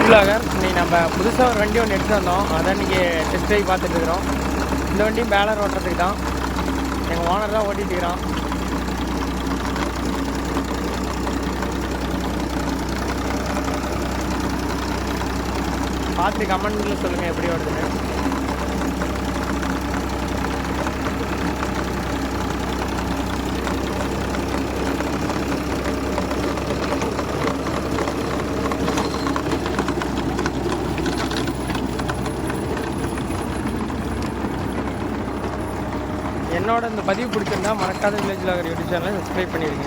vlogger இன்னைக்கு நம்ம புதுசா ஒரு வண்டி ஒன்று எடுத்து வந்தோம். அதான் இன்னைக்கு டெஸ்ட் ட்ரைவ் பார்த்துட்டு இருக்கிறோம். இந்த வண்டியும் பேலர் ஓட்டுறதுக்கு தான். எங்கள் ஓனர் தான் ஓட்டிட்டு இருக்கிறோம். பார்த்துட்டு கமெண்ட்ல சொல்லுங்கள் எப்படி ஓடுதுன்னு. என்னோட இந்த பதிவு பிடிச்சிருந்தா மறக்காத வில்லேஜ் vlogger யூடியூப் சேனலை சப்ஸ்கிரைப் பண்ணிடுங்க.